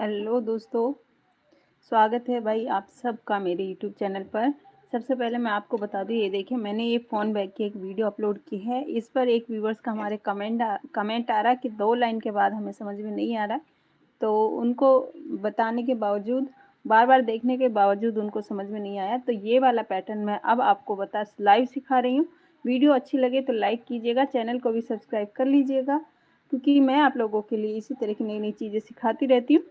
Hello दोस्तों, स्वागत है भाई आप सबका मेरे यूट्यूब चैनल पर। सबसे पहले मैं आपको बता दूँ, ये देखिए मैंने ये फ़ोन बैग की एक वीडियो अपलोड की है। इस पर एक व्यूवर्स का हमारे कमेंट आ रहा है कि 2 लाइन के बाद हमें समझ में नहीं आ रहा है। तो उनको बताने के बावजूद, बार-बार देखने के बावजूद उनको समझ में नहीं आया। तो ये वाला पैटर्न मैं अब आपको लाइव सिखा रही हूँ। वीडियो अच्छी लगे तो लाइक कीजिएगा, चैनल को भी सब्सक्राइब कर लीजिएगा, क्योंकि मैं आप लोगों के लिए इसी तरह की नई-नई चीज़ें सिखाती रहती हूँ।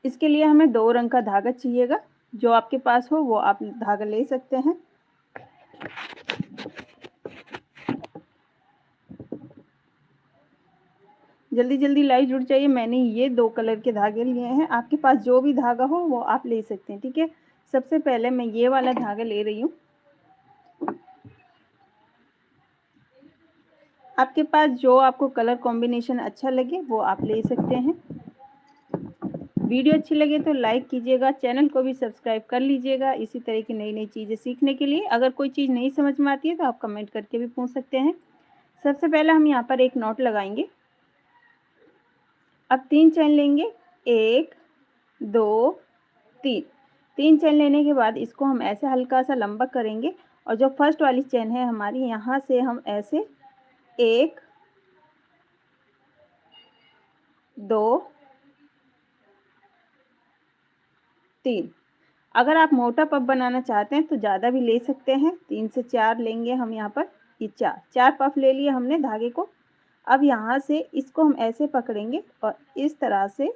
इसके लिए हमें 2 रंग का धागा चाहिएगा। जो आपके पास हो वो आप धागा ले सकते हैं। जल्दी-जल्दी लाइव जुड़ जाइए। मैंने ये 2 कलर के धागे लिए हैं। आपके पास जो भी धागा हो वो आप ले सकते हैं, ठीक है? सबसे पहले मैं ये वाला धागा ले रही हूँ। आपके पास जो आपको कलर कॉम्बिनेशन अच्छा लगे वो आप ले सकते हैं। वीडियो अच्छी लगे तो लाइक कीजिएगा, चैनल को भी सब्सक्राइब कर लीजिएगा इसी तरह की नई-नई चीज़ें सीखने के लिए। अगर कोई चीज़ नहीं समझ में आती है तो आप कमेंट करके भी पूछ सकते हैं। सबसे पहले हम यहाँ पर एक नॉट लगाएँगे। अब 3 चेन लेंगे, 1, 2, 3। 3 चेन लेने के बाद इसको हम ऐसे हल्का-सा लंबा करेंगे और जो फर्स्ट वाली चेन है हमारी, यहाँ से हम ऐसे 1, 2, 3। अगर आप मोटा पफ बनाना चाहते हैं तो ज़्यादा भी ले सकते हैं, 3 से 4 लेंगे हम यहाँ पर। ये 4 पफ ले लिए हमने धागे को। अब यहाँ से इसको हम ऐसे पकड़ेंगे और इस तरह से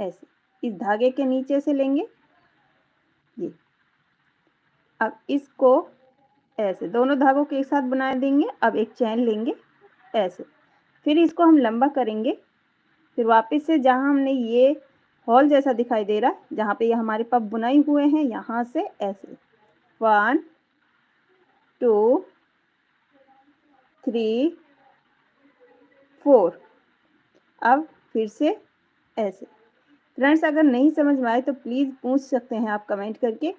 ऐसे, इस धागे के नीचे से लेंगे ये। अब इसको ऐसे दोनों धागों के एक साथ बना देंगे। अब एक चैन लेंगे ऐसे, फिर इसको हम लंबा करेंगे। फिर वापस से जहाँ हमने ये हॉल जैसा दिखाई दे रहा है, जहाँ पे ये हमारे पफ बुनाई हुए हैं, यहाँ से ऐसे 1, 2, 3, 4। अब फिर से ऐसे। फ्रेंड्स, अगर नहीं समझ में आए तो प्लीज़ पूछ सकते हैं आप कमेंट करके।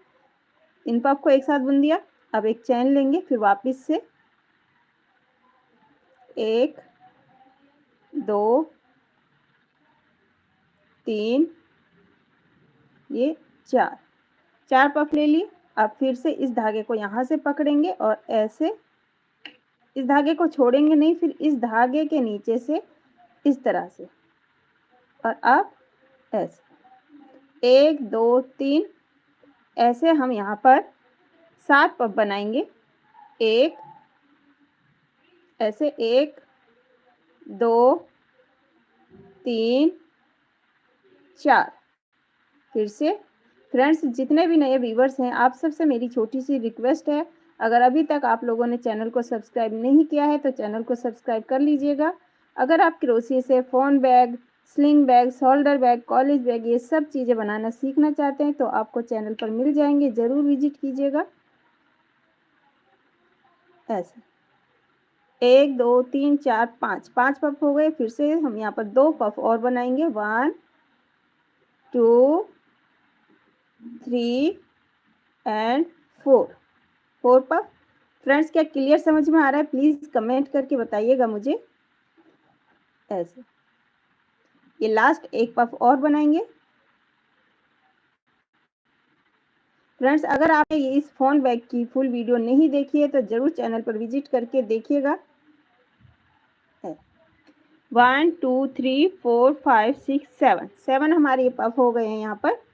इन पफ को एक साथ बुन दिया। अब एक चैन लेंगे, फिर वापस से 1, 2, 3, ये 4 पफ ले लिए। अब फिर से इस धागे को यहाँ से पकड़ेंगे और ऐसे इस धागे को छोड़ेंगे नहीं, फिर इस धागे के नीचे से इस तरह से, और अब ऐसे 1, 2, 3। ऐसे हम यहाँ पर 7 पफ बनाएंगे। एक ऐसे 1, 2, 3, 4। फिर से फ्रेंड्स, जितने भी नए व्यूवर्स हैं आप सबसे मेरी छोटी सी रिक्वेस्ट है, अगर अभी तक आप लोगों ने चैनल को सब्सक्राइब नहीं किया है तो चैनल को सब्सक्राइब कर लीजिएगा। अगर आप क्रोशिया से phone bag, sling bag, shoulder bag, college bag, ये सब चीज़ें बनाना सीखना चाहते हैं तो आपको चैनल पर मिल जाएंगे, ज़रूर विजिट कीजिएगा। ऐसे 1, 2, 3, 4, 5 पफ हो गए। फिर से हम यहाँ पर 2 पफ और बनाएंगे। 1, 2, 3 एंड 4 पफ। फ्रेंड्स, क्या क्लियर समझ में आ रहा है? प्लीज़ कमेंट करके बताइएगा मुझे। ऐसे ये लास्ट एक पफ और बनाएंगे। फ्रेंड्स, अगर आपने ये इस फ़ोन बैग की फुल वीडियो नहीं देखी है तो ज़रूर चैनल पर विजिट करके देखिएगा। 1, 2, 3, 4, 5, 6, 7 हमारे ये पफ हो गए हैं यहाँ पर।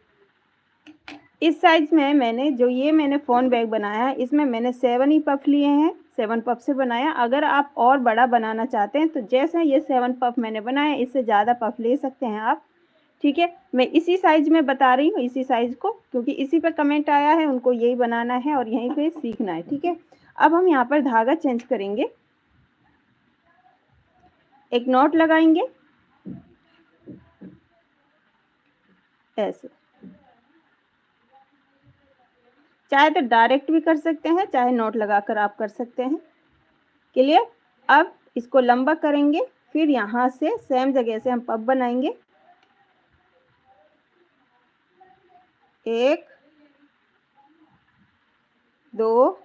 इस साइज़ में मैंने फ़ोन बैग बनाया है, इसमें मैंने 7 ही पफ लिए हैं, 7 पफ से बनाया। अगर आप और बड़ा बनाना चाहते हैं तो जैसे ये 7 पफ मैंने बनाया, इससे ज़्यादा पफ ले सकते हैं आप, ठीक है? मैं इसी साइज़ में बता रही हूँ, इसी साइज़ को, क्योंकि इसी पे कमेंट आया है, उनको यही बनाना है और यहीं पे सीखना है, ठीक है? अब हम यहाँ पर धागा चेंज करेंगे। एक नॉट लगाएँगे ऐसे। चाहे तो डायरेक्ट भी कर सकते हैं, चाहे नॉट लगाकर आप कर सकते हैं। क्लियर? अब इसको लंबा करेंगे, फिर यहाँ से सेम जगह से हम पफ बनाएंगे। 1, 2,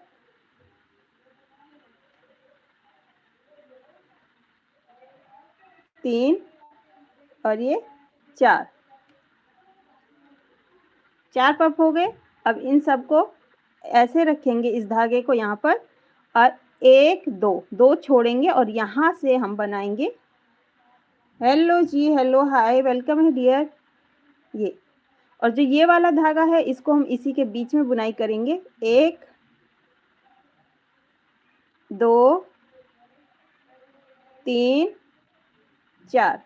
3 और ये 4 4 पफ हो गए। अब इन सबको ऐसे रखेंगे इस धागे को यहाँ पर और 1 2 2 छोड़ेंगे और यहाँ से हम बनाएंगे। हेलो जी, हेलो, हाय, वेलकम है डियर। ये और जो ये वाला धागा है इसको हम इसी के बीच में बुनाई करेंगे। 1 2 3 4।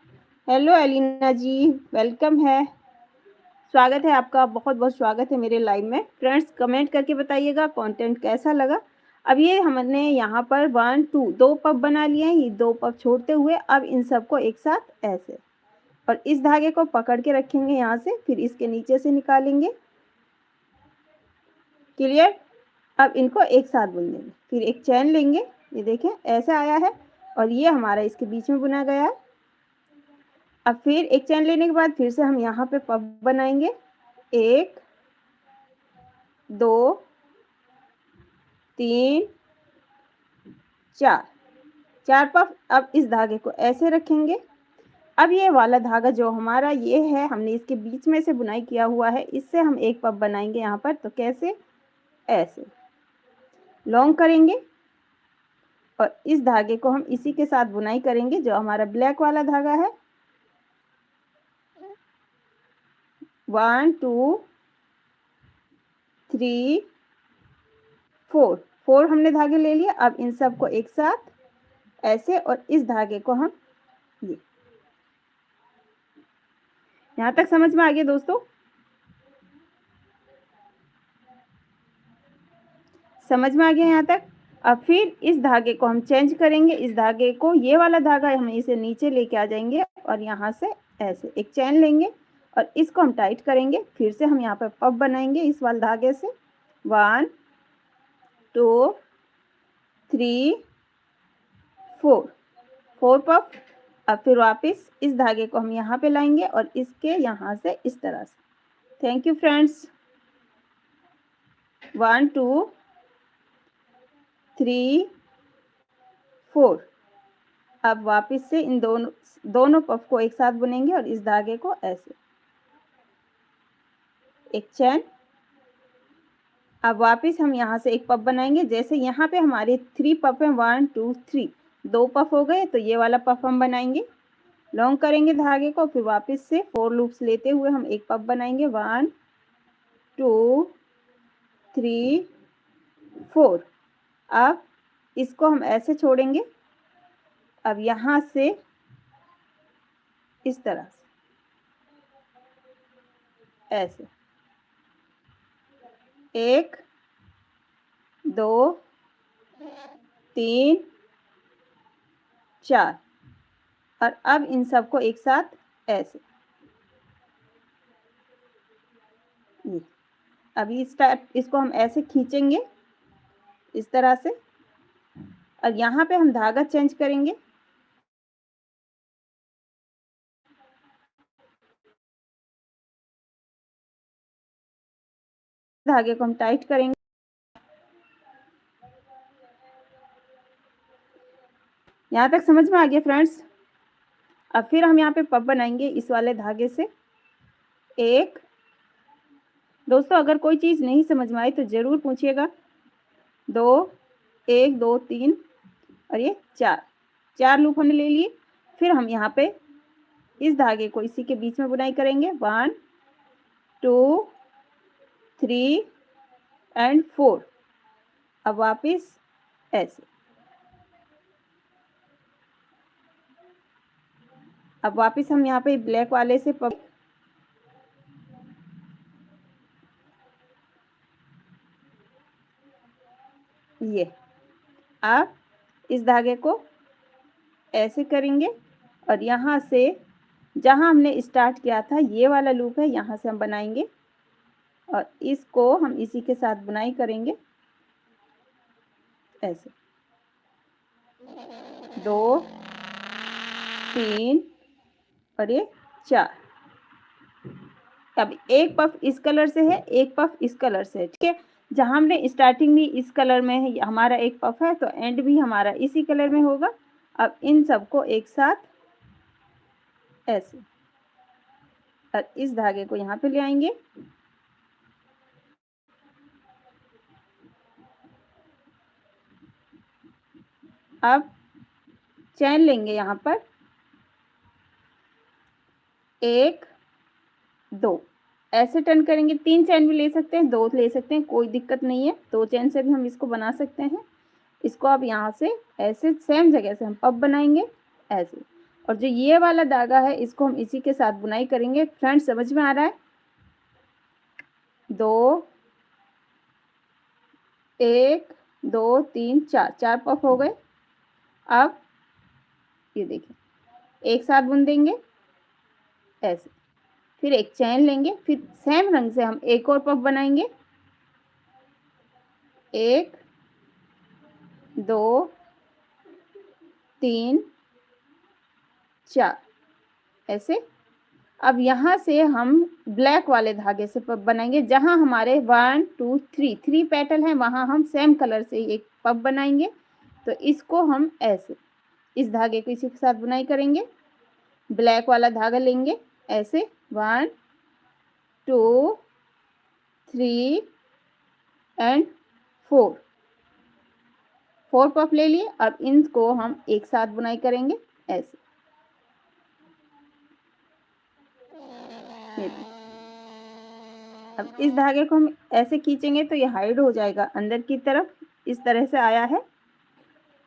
हेलो एलिना जी, वेलकम है, स्वागत है आपका, बहुत बहुत स्वागत है मेरे लाइव में। फ्रेंड्स कमेंट करके बताइएगा कंटेंट कैसा लगा। अब ये हमने यहाँ पर 1 2 2 पफ बना लिए हैं, ये 2 पफ छोड़ते हुए अब इन सबको एक साथ ऐसे और इस धागे को पकड़ के रखेंगे यहाँ से, फिर इसके नीचे से निकालेंगे। क्लियर। अब इनको एक साथ बुन देंगे, फिर एक चैन लेंगे, ये देखें ऐसे आया है और ये हमारा इसके बीच में बुना गया है। अब फिर एक चैन लेने के बाद फिर से हम यहाँ पे पफ बनाएंगे। 1 2 3 4 4 पफ। अब इस धागे को ऐसे रखेंगे। अब ये वाला धागा जो हमारा ये है, हमने इसके बीच में से बुनाई किया हुआ है, इससे हम एक पफ बनाएंगे यहाँ पर। तो कैसे, ऐसे लॉन्ग करेंगे और इस धागे को हम इसी के साथ बुनाई करेंगे जो हमारा ब्लैक वाला धागा है। 1 2 3 4 4 हमने धागे ले लिए। अब इन सब को एक साथ ऐसे और इस धागे को हम ये, यहाँ तक समझ में आ गया दोस्तों? समझ में आ गया यहाँ तक? अब फिर इस धागे को हम चेंज करेंगे। इस धागे को, ये वाला धागा हम इसे नीचे लेके आ जाएंगे और यहाँ से ऐसे एक चैन लेंगे और इसको हम टाइट करेंगे। फिर से हम यहाँ पर पफ बनाएंगे इस वाले धागे से। 1 2 3 4 4 पफ। अब फिर वापस इस धागे को हम यहाँ पे लाएंगे और इसके यहाँ से इस तरह से। Thank you friends. 1 2 3 4। अब वापस से इन दोनों पफ को एक साथ बुनेंगे और इस धागे को ऐसे एक चैन। अब वापस हम यहाँ से एक पफ बनाएंगे। जैसे यहाँ पे हमारे 3 पफ हैं, 1 2 3, 2 पफ हो गए, तो ये वाला पफ हम बनाएंगे। लॉन्ग करेंगे धागे को, फिर वापस से 4 लूप्स लेते हुए हम एक पफ बनाएंगे। 1 2 3 4। अब इसको हम ऐसे छोड़ेंगे। अब यहाँ से इस तरह से ऐसे 1 2 3 4 और अब इन सबको एक साथ ऐसे। अभी इसको हम ऐसे खींचेंगे इस तरह से और यहाँ पे हम धागा चेंज करेंगे। धागे को हम टाइट करेंगे। यहाँ तक समझ में आ गया फ्रेंड्स? अब फिर हम यहाँ पे पफ बनाएंगे इस वाले धागे से। एक, दोस्तों अगर कोई चीज़ नहीं समझ में आई तो ज़रूर पूछिएगा। 2 1 2 3 और ये 4 4 लूप हमने ले लिए। फिर हम यहाँ पे इस धागे को इसी के बीच में बुनाई करेंगे। 1 2 3 एंड 4। अब वापस ऐसे। अब वापस हम यहाँ पे ब्लैक वाले से पफ, ये आप इस धागे को ऐसे करेंगे और यहाँ से जहाँ हमने स्टार्ट किया था ये वाला लूप है, यहाँ से हम बनाएंगे और इसको हम इसी के साथ बुनाई करेंगे ऐसे। 2 3 और ये 4। अब एक पफ इस कलर से है, एक पफ इस कलर से है, ठीक है। जहाँ हमने स्टार्टिंग भी इस कलर में है, हमारा एक पफ है, तो एंड भी हमारा इसी कलर में होगा। अब इन सबको एक साथ ऐसे और इस धागे को यहाँ पे ले आएंगे। अब चैन लेंगे यहाँ पर 1 2, ऐसे टर्न करेंगे। 3 चैन भी ले सकते हैं, 2 ले सकते हैं, कोई दिक्कत नहीं है। 2 चैन से भी हम इसको बना सकते हैं। इसको अब यहाँ से ऐसे सेम जगह से हम पफ बनाएंगे ऐसे। और जो ये वाला धागा है इसको हम इसी के साथ बुनाई करेंगे। फ्रेंड्स समझ में आ रहा है? 2 1 2 3 4, 4 पफ हो गए। अब ये देखिए एक साथ बुन देंगे ऐसे। फिर एक चैन लेंगे, फिर सेम रंग से हम एक और पफ बनाएंगे। 1 2 3 4 ऐसे। अब यहाँ से हम ब्लैक वाले धागे से पफ बनाएंगे। जहाँ हमारे 1 2 3 पेटल हैं वहाँ हम सेम कलर से एक पफ बनाएंगे। तो इसको हम ऐसे इस धागे को इसी के साथ बुनाई करेंगे। ब्लैक वाला धागा लेंगे ऐसे 1 2 3 एंड 4 पफ ले लिए। अब इनको हम एक साथ बुनाई करेंगे ऐसे। अब इस धागे को हम ऐसे खींचेंगे तो ये हाइड हो जाएगा अंदर की तरफ। इस तरह से आया है।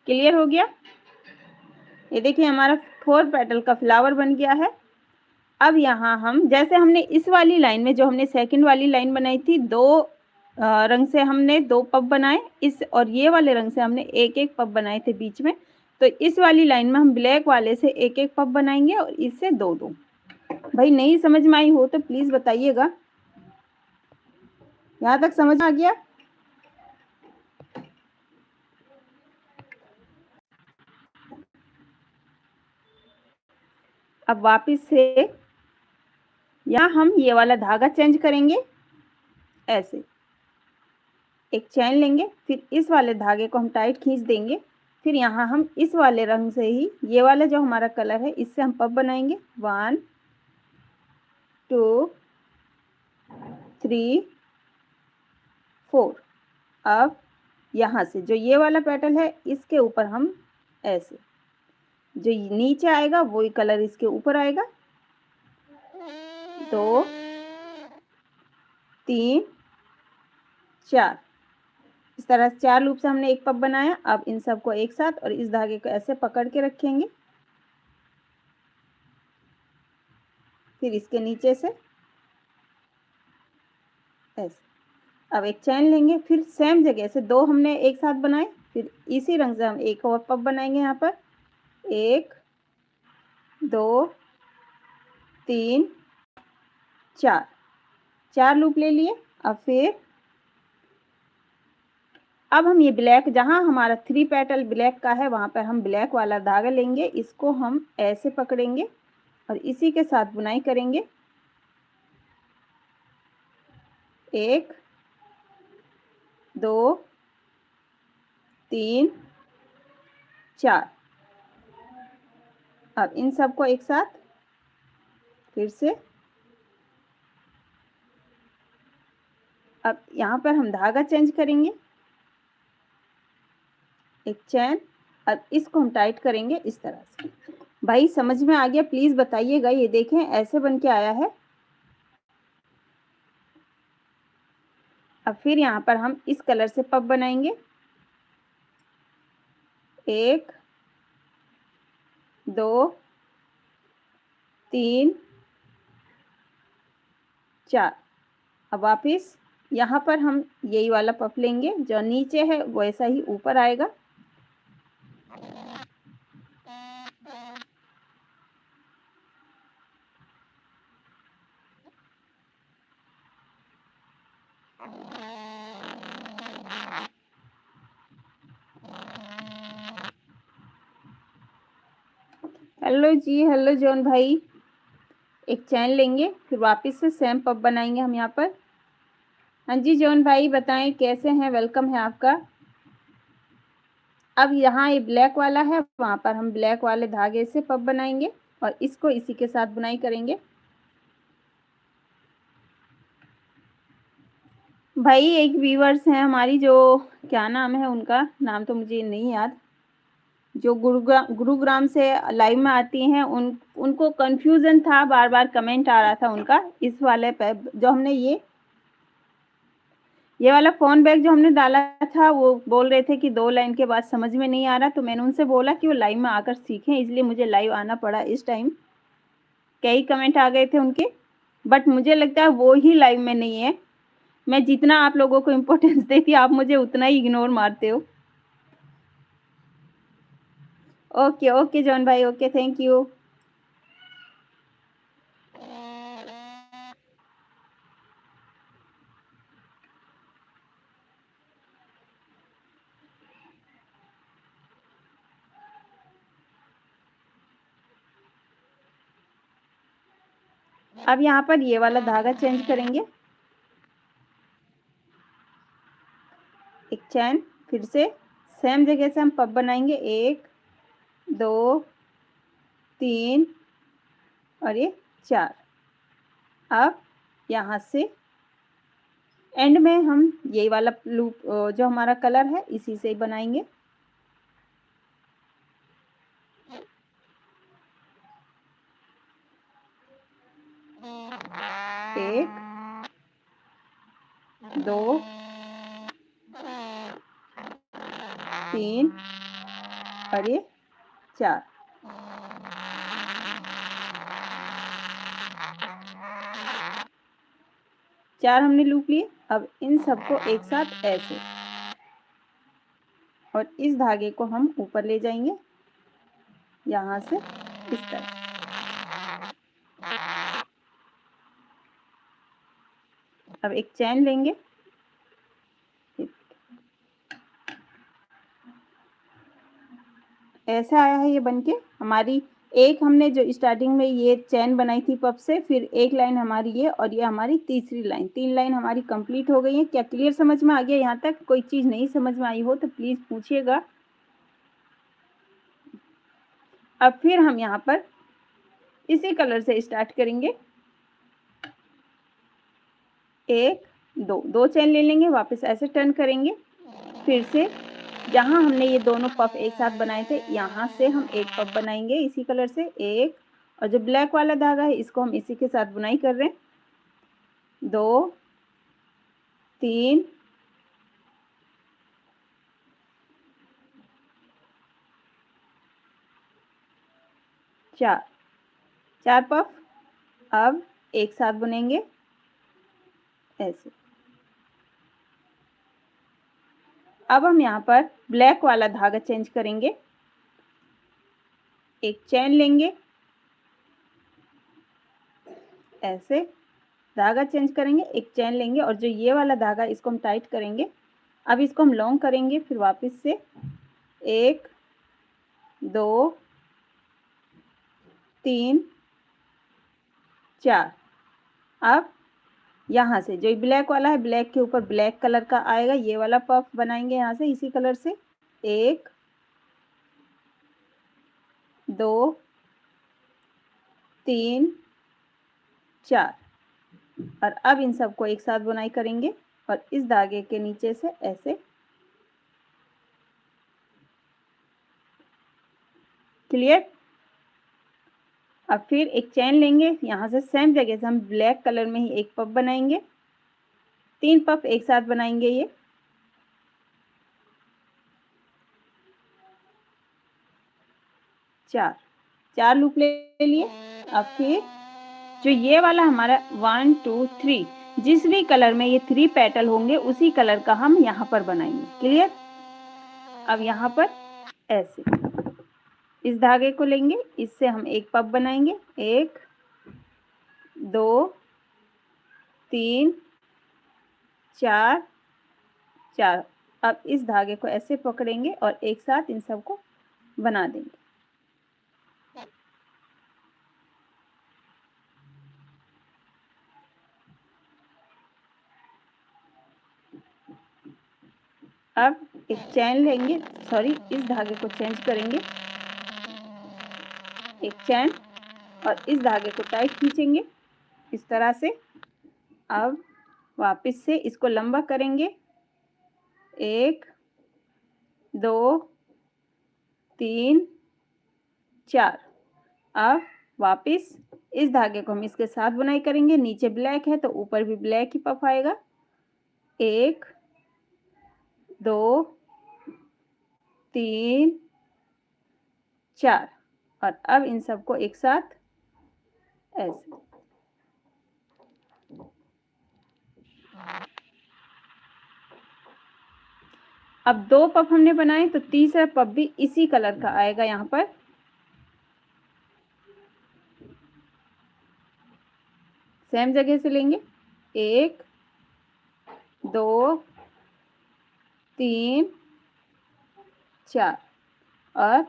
क्लियर हो गया? ये देखिए हमारा 4 पेटल का फ्लावर बन गया है। अब यहाँ हम जैसे हमने इस वाली लाइन में जो हमने सेकंड वाली लाइन बनाई थी, 2 रंग से हमने 2 पफ बनाए। इस और ये वाले रंग से हमने एक एक पफ बनाए थे बीच में। तो इस वाली लाइन में हम ब्लैक वाले से एक एक पफ बनाएंगे और इससे 2 भाई नहीं समझ में आई हो तो प्लीज बताइएगा। यहाँ तक समझ आ गया? अब वापस से यहाँ हम ये वाला धागा चेंज करेंगे ऐसे। एक चैन लेंगे, फिर इस वाले धागे को हम टाइट खींच देंगे। फिर यहाँ हम इस वाले रंग से ही ये वाला जो हमारा कलर है इससे हम पफ बनाएंगे। 1 2 3 4। अब यहाँ से जो ये वाला पेटल है इसके ऊपर हम ऐसे, जो नीचे आएगा वही कलर इसके ऊपर आएगा। 2 3 4, इस तरह 4 लूप से हमने एक पफ बनाया। अब इन सबको एक साथ और इस धागे को ऐसे पकड़ के रखेंगे। फिर इसके नीचे से ऐसे। अब एक चैन लेंगे, फिर सेम जगह से 2 हमने एक साथ बनाए। फिर इसी रंग से हम एक और पफ बनाएंगे। यहाँ पर 1 2 3 4, 4 लूप ले लिए। अब फिर अब हम ये ब्लैक, जहाँ हमारा 3 पेटल ब्लैक का है वहाँ पर हम ब्लैक वाला धागा लेंगे। इसको हम ऐसे पकड़ेंगे और इसी के साथ बुनाई करेंगे। 1 2 3 4। अब इन सबको एक साथ फिर से। अब यहाँ पर हम धागा चेंज करेंगे, एक चैन। अब इसको हम टाइट करेंगे इस तरह से। भाई समझ में आ गया? प्लीज बताइएगा। ये देखें ऐसे बन के आया है। अब फिर यहाँ पर हम इस कलर से पफ बनाएंगे। 1 2 3 4। अब वापिस यहाँ पर हम यही वाला पफ लेंगे, जो नीचे है वैसा ही ऊपर आएगा। हेलो जी, हेलो जॉन भाई। एक चैन लेंगे, फिर वापस से सेम पफ बनाएंगे हम यहाँ पर। हाँ जी जॉन भाई बताएं कैसे हैं, वेलकम है आपका। अब यहाँ ये ब्लैक वाला है, वहाँ पर हम ब्लैक वाले धागे से पफ बनाएंगे और इसको इसी के साथ बुनाई करेंगे। भाई एक व्यूवर्स हैं हमारी, जो क्या नाम है उनका, नाम तो मुझे नहीं याद, जो गुरुग्राम से लाइव में आती हैं, उनको कंफ्यूजन था, बार बार कमेंट आ रहा था उनका इस वाले पे, जो हमने ये वाला फोन बैग जो हमने डाला था, वो बोल रहे थे कि 2 लाइन के बाद समझ में नहीं आ रहा, तो मैंने उनसे बोला कि वो लाइव में आकर सीखें, इसलिए मुझे लाइव आना पड़ा इस टाइम। कई कमेंट आ गए थे उनके, बट मुझे लगता है वो ही लाइव में नहीं है। मैं जितना आप लोगों को इम्पोर्टेंस देती आप मुझे उतना ही इग्नोर मारते हो। ओके ओके जॉन भाई, ओके, थैंक यू। अब यहाँ पर ये वाला धागा चेंज करेंगे, एक चैन, फिर से सेम जगह से हम पब बनाएंगे, 1 2 3 और ये 4। अब यहाँ से एंड में हम ये वाला लूप जो हमारा कलर है इसी से ही बनाएंगे। एक, 2, 3 और ये 4। चार हमने लूप लिए। अब इन सबको एक साथ ऐसे, और इस धागे को हम ऊपर ले जाएंगे यहाँ से इस तरह। अब एक चैन लेंगे, ऐसा आया है ये बनके हमारी। एक हमने जो स्टार्टिंग में ये चैन बनाई थी पब से, फिर एक लाइन हमारी ये, और ये हमारी तीसरी लाइन, 3 लाइन हमारी कंप्लीट हो गई है। क्या क्लियर समझ में आ गया? यहाँ तक कोई चीज़ नहीं समझ में आई हो तो प्लीज़ पूछिएगा। अब फिर हम यहाँ पर इसी कलर से स्टार्ट करेंगे, 1 2 2 चैन ले लेंगे, वापस ऐसे टर्न करेंगे, फिर से जहाँ हमने ये दोनों पफ एक साथ बनाए थे यहाँ से हम एक पफ बनाएंगे इसी कलर से, एक, और जो ब्लैक वाला धागा है इसको हम इसी के साथ बुनाई कर रहे हैं, 2 3 4, 4 पफ अब एक साथ बुनेंगे ऐसे। अब हम यहाँ पर ब्लैक वाला धागा चेंज करेंगे, एक चैन लेंगे, ऐसे धागा चेंज करेंगे, एक चैन लेंगे, और जो ये वाला धागा इसको हम टाइट करेंगे। अब इसको हम लॉन्ग करेंगे, फिर वापस से 1 2 3 4। अब यहाँ से जो ब्लैक वाला है, ब्लैक के ऊपर ब्लैक कलर का आएगा, ये वाला पफ बनाएंगे यहाँ से इसी कलर से, 1 2 3 4। और अब इन सबको एक साथ बुनाई करेंगे, और इस धागे के नीचे से ऐसे, क्लियर? अब फिर एक चैन लेंगे, यहाँ से सेम जगह से हम ब्लैक कलर में ही एक पफ बनाएंगे, 3 पफ एक साथ बनाएंगे, ये 4 लूप ले लिए। अब फिर जो ये वाला हमारा 1 2 3, जिस भी कलर में ये 3 पेटल होंगे उसी कलर का हम यहाँ पर बनाएंगे, क्लियर? अब यहाँ पर ऐसे इस धागे को लेंगे, इससे हम एक पफ बनाएंगे, 1 2 3 4 4। अब इस धागे को ऐसे पकड़ेंगे और एक साथ इन सबको बना देंगे। अब एक चैन लेंगे, सॉरी, इस धागे को चेंज करेंगे, एक चैन, और इस धागे को टाइट खींचेंगे इस तरह से। अब वापस से इसको लंबा करेंगे, 1 2 3 4। अब वापस इस धागे को हम इसके साथ बुनाई करेंगे, नीचे ब्लैक है तो ऊपर भी ब्लैक ही पफ आएगा, 1 2 3 4। और अब इन सबको एक साथ ऐसे। अब 2 पफ हमने बनाए तो तीसरा पफ भी इसी कलर का आएगा। यहाँ पर सेम जगह से लेंगे, 1 2 3 4 और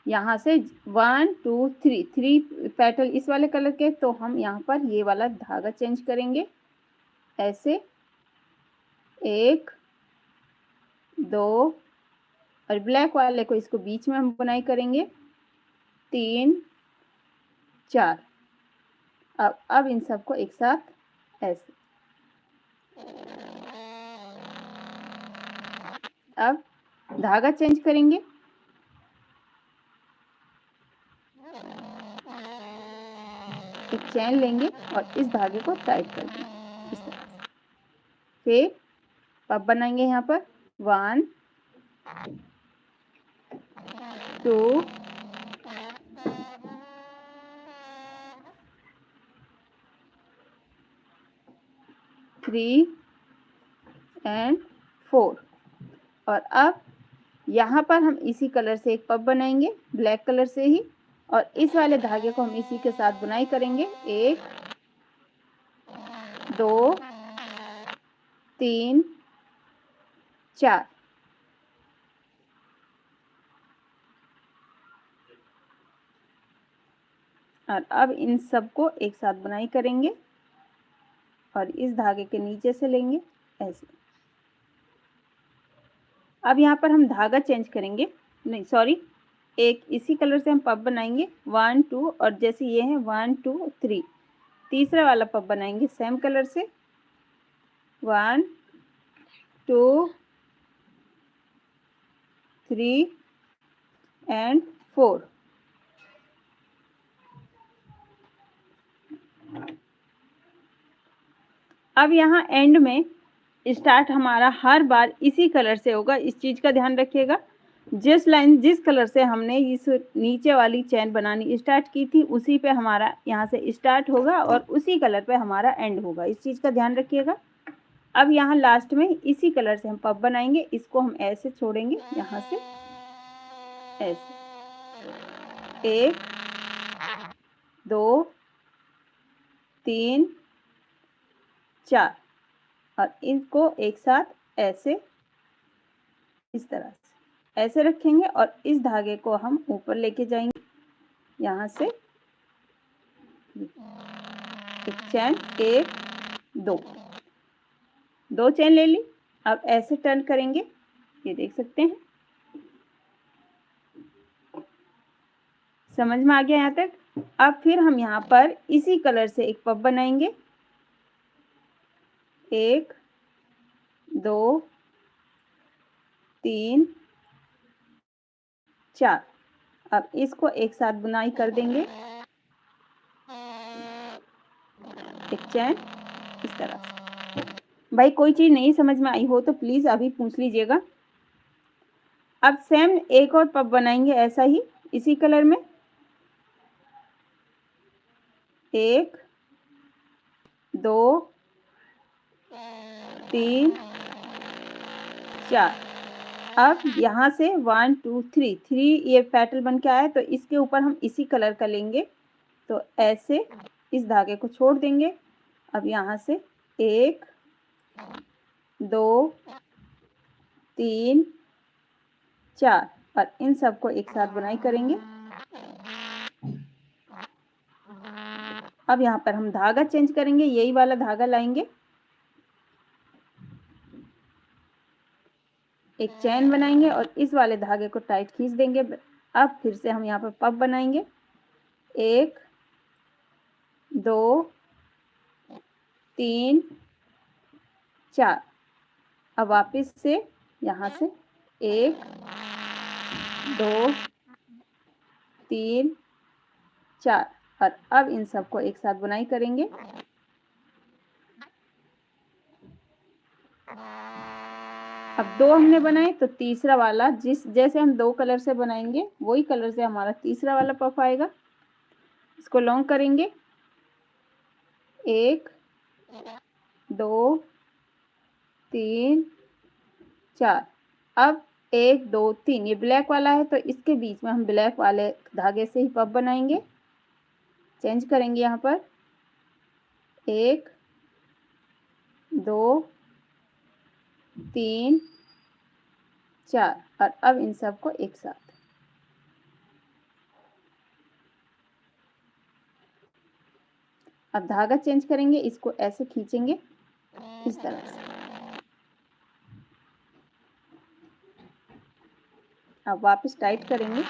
यहाँ से 1 2 3 3 पेटल इस वाले कलर के, तो हम यहाँ पर ये वाला धागा चेंज करेंगे ऐसे, 1 2 और ब्लैक वाले को इसको बीच में हम बुनाई करेंगे, 3 4। अब इन सबको एक साथ ऐसे। अब धागा चेंज करेंगे, एक चैन लेंगे और इस धागे को टाइट कर देंगे इस तरह से। फिर पफ बनाएंगे यहाँ पर 1 2 3 एंड 4। और अब यहाँ पर हम इसी कलर से एक पफ बनाएंगे, ब्लैक कलर से ही, और इस वाले धागे को हम इसी के साथ बुनाई करेंगे, 1 2 3 4। और अब इन सबको एक साथ बुनाई करेंगे और इस धागे के नीचे से लेंगे ऐसे। अब यहाँ पर हम धागा चेंज करेंगे, नहीं सॉरी, एक इसी कलर से हम पफ बनाएंगे 1 2 और जैसे ये है 1 2 3, तीसरा वाला पफ बनाएंगे सेम कलर से 1 2 3 एंड 4। अब यहाँ एंड में स्टार्ट हमारा हर बार इसी कलर से होगा, इस चीज़ का ध्यान रखिएगा। जिस लाइन जिस कलर से हमने इस नीचे वाली चैन बनानी स्टार्ट की थी उसी पे हमारा यहाँ से स्टार्ट होगा और उसी कलर पे हमारा एंड होगा, इस चीज़ का ध्यान रखिएगा। अब यहाँ लास्ट में इसी कलर से हम पफ बनाएंगे, इसको हम ऐसे छोड़ेंगे, यहाँ से ऐसे 1 2 3 4 और इनको एक साथ ऐसे इस तरह से ऐसे रखेंगे और इस धागे को हम ऊपर लेके जाएंगे, यहाँ से एक चैन, 1 2 2 चैन ले ली। अब ऐसे टर्न करेंगे, ये देख सकते हैं, समझ में आ गया यहाँ तक। अब फिर हम यहाँ पर इसी कलर से एक पफ बनाएंगे, 1 2 3 4। अब इसको एक साथ बुनाई कर देंगे, एक चैन इस तरह से। भाई कोई चीज़ नहीं समझ में आई हो तो प्लीज़ अभी पूछ लीजिएगा। अब सेम एक और पफ बनाएंगे ऐसा ही इसी कलर में, 1 2 3 4। अब यहाँ से 1 2 3 3 ये पेटल बन के आया तो इसके ऊपर हम इसी कलर का लेंगे, तो ऐसे इस धागे को छोड़ देंगे। अब यहाँ से 1 2 3 4 और इन सबको एक साथ बुनाई करेंगे। अब यहाँ पर हम धागा चेंज करेंगे, यही वाला धागा लाएंगे, एक चैन बनाएंगे और इस वाले धागे को टाइट खींच देंगे। अब फिर से हम यहाँ पर पफ बनाएंगे, 1 2 3 4। अब वापस से यहाँ से 1 2 3 4 और अब इन सबको एक साथ बुनाई करेंगे। अब 2 हमने बनाए तो तीसरा वाला जैसे हम 2 कलर से बनाएंगे वही कलर से हमारा तीसरा वाला पफ आएगा। इसको लॉन्ग करेंगे 1 2 3 4। अब 1 2 3 ये ब्लैक वाला है तो इसके बीच में हम ब्लैक वाले धागे से ही पफ बनाएंगे। चेंज करेंगे यहाँ पर 1 2 3 4 और अब इन सबको एक साथ। अब धागा चेंज करेंगे, इसको ऐसे खींचेंगे इस तरह से। अब वापस टाइट करेंगे।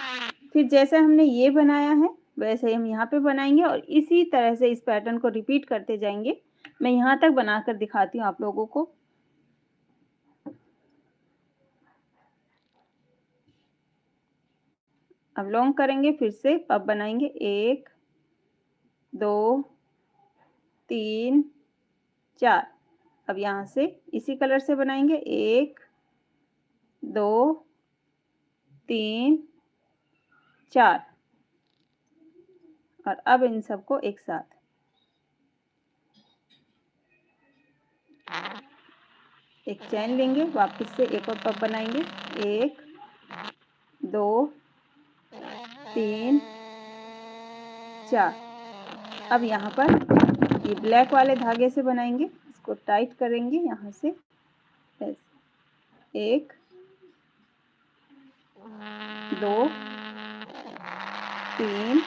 फिर जैसे हमने ये बनाया है वैसे हम यहाँ पे बनाएंगे और इसी तरह से इस पैटर्न को रिपीट करते जाएंगे। मैं यहाँ तक बनाकर दिखाती हूँ आप लोगों को। अब लॉन्ग करेंगे, फिर से पफ बनाएंगे 1 2 3 4। अब यहाँ से इसी कलर से बनाएंगे 1 2 3 4 और अब इन सबको एक साथ। एक चैन लेंगे, वापस से एक और पफ बनाएंगे 1 2 3 4। अब यहाँ पर ये ब्लैक वाले धागे से बनाएंगे, इसको टाइट करेंगे यहाँ से 1 2 3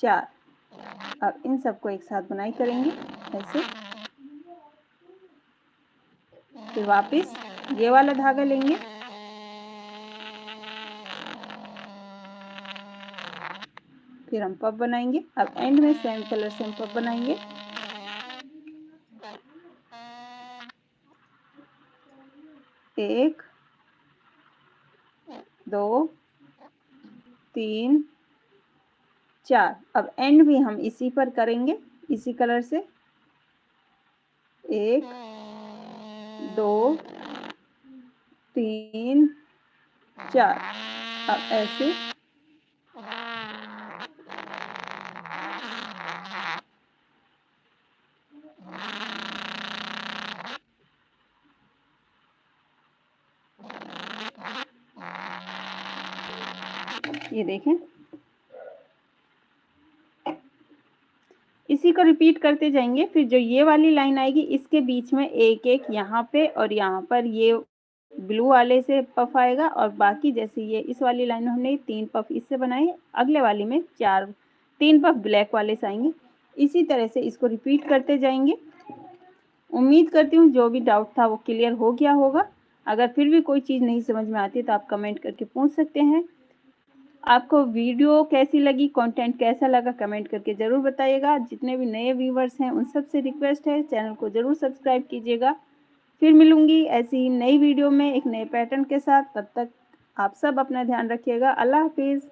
4। अब इन सबको एक साथ बुनाई करेंगे ऐसे। फिर वापस ये वाला धागा लेंगे, फिर हम पफ बनाएंगे। अब एंड में सेम कलर से हम पफ बनाएंगे। एक 2 3 4। अब एंड भी हम इसी पर करेंगे, इसी कलर से 1 2 3 4। अब ऐसे ये देखें, इसी को रिपीट करते जाएंगे। फिर जो ये वाली लाइन आएगी इसके बीच में एक एक यहाँ पे और यहाँ पर ये ब्लू वाले से पफ आएगा और बाकी जैसे ये इस वाली लाइन में हमने 3 पफ इससे बनाए, अगले वाली में 3 पफ ब्लैक वाले से आएंगे। इसी तरह से इसको रिपीट करते जाएंगे। उम्मीद करती हूँ जो भी डाउट था वो क्लियर हो गया होगा। अगर फिर भी कोई चीज़ नहीं समझ में आती तो आप कमेंट करके पूछ सकते हैं। आपको वीडियो कैसी लगी, कंटेंट कैसा लगा, कमेंट करके ज़रूर बताइएगा। जितने भी नए व्यूवर्स हैं उन सब से रिक्वेस्ट है चैनल को ज़रूर सब्सक्राइब कीजिएगा। फिर मिलूंगी ऐसी ही नई वीडियो में एक नए पैटर्न के साथ। तब तक आप सब अपना ध्यान रखिएगा। अल्लाह हाफिज़।